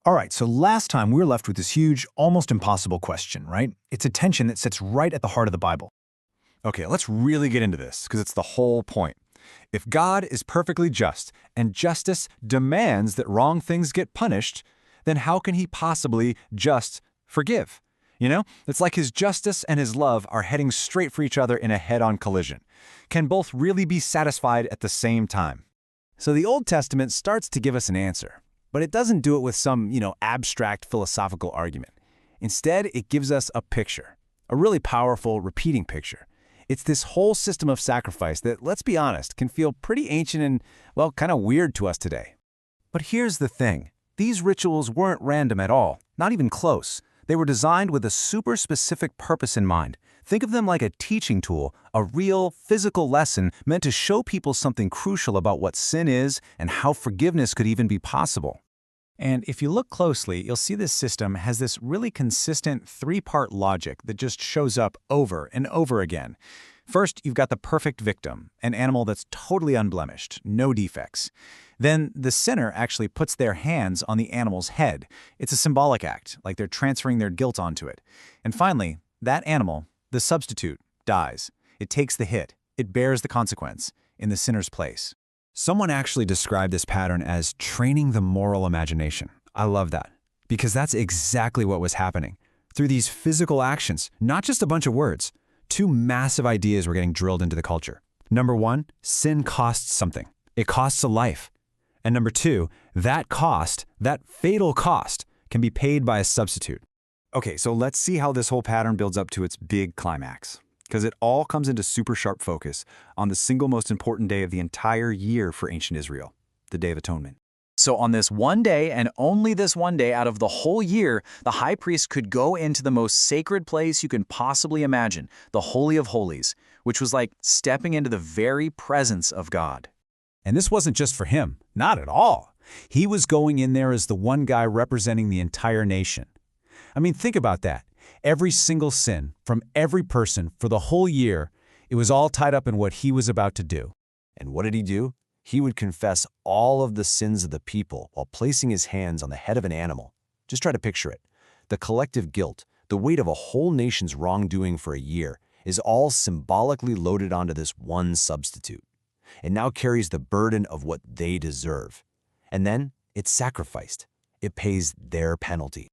All right, so last time we were left with this huge, almost impossible question, right? It's a tension that sits right at the heart of the Bible. Okay, let's really get into this, because it's the whole point. If God is perfectly just, and justice demands that wrong things get punished, then how can he possibly just forgive? It's like his justice and his love are heading straight for each other in a head-on collision. Can both really be satisfied at the same time? So the Old Testament starts to give us an answer, but it doesn't do it with some, abstract philosophical argument. Instead, it gives us a picture, a really powerful, repeating picture. It's this whole system of sacrifice that, let's be honest, can feel pretty ancient and, well, kind of weird to us today. But here's the thing. These rituals weren't random at all, not even close. They were designed with a super specific purpose in mind. Think of them like a teaching tool, a real, physical lesson meant to show people something crucial about what sin is and how forgiveness could even be possible. And if you look closely, you'll see this system has this really consistent three-part logic that just shows up over and over again. First, you've got the perfect victim, an animal that's totally unblemished, no defects. Then the sinner actually puts their hands on the animal's head. It's a symbolic act, like they're transferring their guilt onto it. And finally, that animal, the substitute, dies. It takes the hit. It bears the consequence in the sinner's place. Someone actually described this pattern as training the moral imagination. I love that, because that's exactly what was happening. Through these physical actions, not just a bunch of words, two massive ideas were getting drilled into the culture. Number one, sin costs something. It costs a life. And number two, that cost, that fatal cost, can be paid by a substitute. Okay, so let's see how this whole pattern builds up to its big climax, because it all comes into super sharp focus on the single most important day of the entire year for ancient Israel, the Day of Atonement. So on this one day, and only this one day out of the whole year, the high priest could go into the most sacred place you can possibly imagine, the Holy of Holies, which was like stepping into the very presence of God. And this wasn't just for him, not at all. He was going in there as the one guy representing the entire nation. I mean, think about that. Every single sin from every person for the whole year, it was all tied up in what he was about to do. And what did he do? He would confess all of the sins of the people while placing his hands on the head of an animal. Just try to picture it. The collective guilt, the weight of a whole nation's wrongdoing for a year, is all symbolically loaded onto this one substitute. It now carries the burden of what they deserve. And then it's sacrificed. It pays their penalty.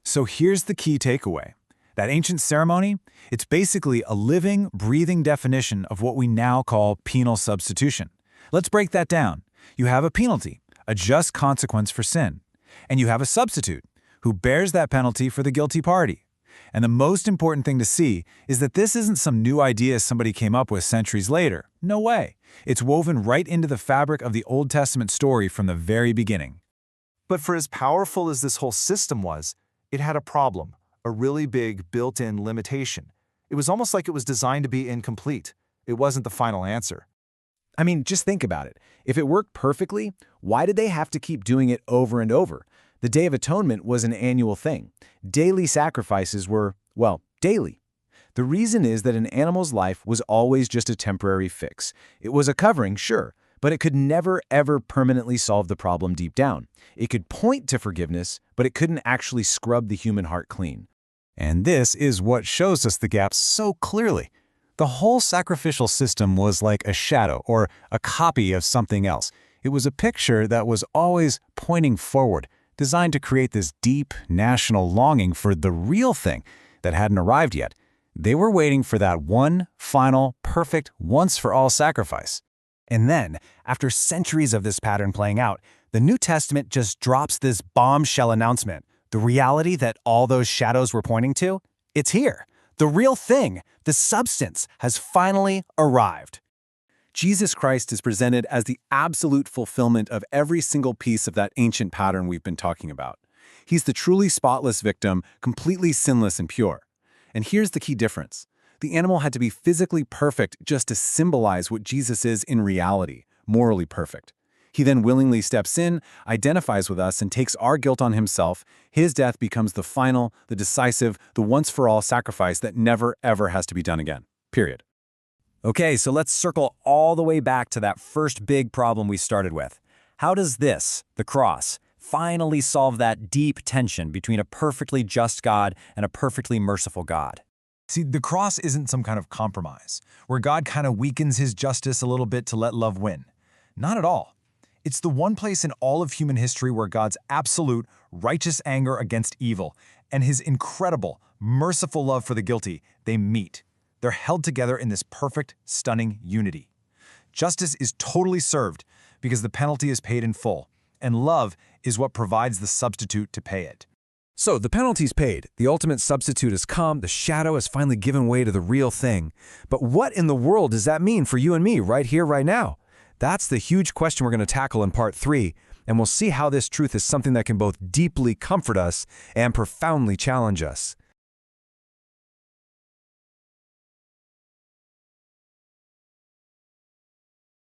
So here's the key takeaway. That ancient ceremony, it's basically a living, breathing definition of what we now call penal substitution. Let's break that down. You have a penalty, a just consequence for sin. And you have a substitute, who bears that penalty for the guilty party. And the most important thing to see is that this isn't some new idea somebody came up with centuries later. No way. It's woven right into the fabric of the Old Testament story from the very beginning. But for as powerful as this whole system was, it had a problem, a really big built-in limitation. It was almost like it was designed to be incomplete. It wasn't the final answer. I mean, just think about it. If it worked perfectly, why did they have to keep doing it over and over? The Day of Atonement was an annual thing. Daily sacrifices were, well, daily. The reason is that an animal's life was always just a temporary fix. It was a covering, sure, but it could never, ever permanently solve the problem deep down. It could point to forgiveness, but it couldn't actually scrub the human heart clean. And this is what shows us the gaps so clearly. The whole sacrificial system was like a shadow or a copy of something else. It was a picture that was always pointing forward, designed to create this deep national longing for the real thing that hadn't arrived yet. They were waiting for that one, final, perfect, once-for-all sacrifice. And then, after centuries of this pattern playing out, the New Testament just drops this bombshell announcement. The reality that all those shadows were pointing to? It's here. The real thing, the substance, has finally arrived. Jesus Christ is presented as the absolute fulfillment of every single piece of that ancient pattern we've been talking about. He's the truly spotless victim, completely sinless and pure. And here's the key difference. The animal had to be physically perfect just to symbolize what Jesus is in reality, morally perfect. He then willingly steps in, identifies with us, and takes our guilt on himself. His death becomes the final, the decisive, the once-for-all sacrifice that never, ever has to be done again. Period. Okay, so let's circle all the way back to that first big problem we started with. How does this, the cross, finally solve that deep tension between a perfectly just God and a perfectly merciful God. See, the cross isn't some kind of compromise, where God kind of weakens his justice a little bit to let love win. Not at all. It's the one place in all of human history where God's absolute, righteous anger against evil and his incredible, merciful love for the guilty, they meet. They're held together in this perfect, stunning unity. Justice is totally served because the penalty is paid in full, and love is what provides the substitute to pay it. So the penalty's paid, the ultimate substitute has come, the shadow has finally given way to the real thing. But what in the world does that mean for you and me right here, right now? That's the huge question we're going to tackle in part 3, and we'll see how this truth is something that can both deeply comfort us and profoundly challenge us.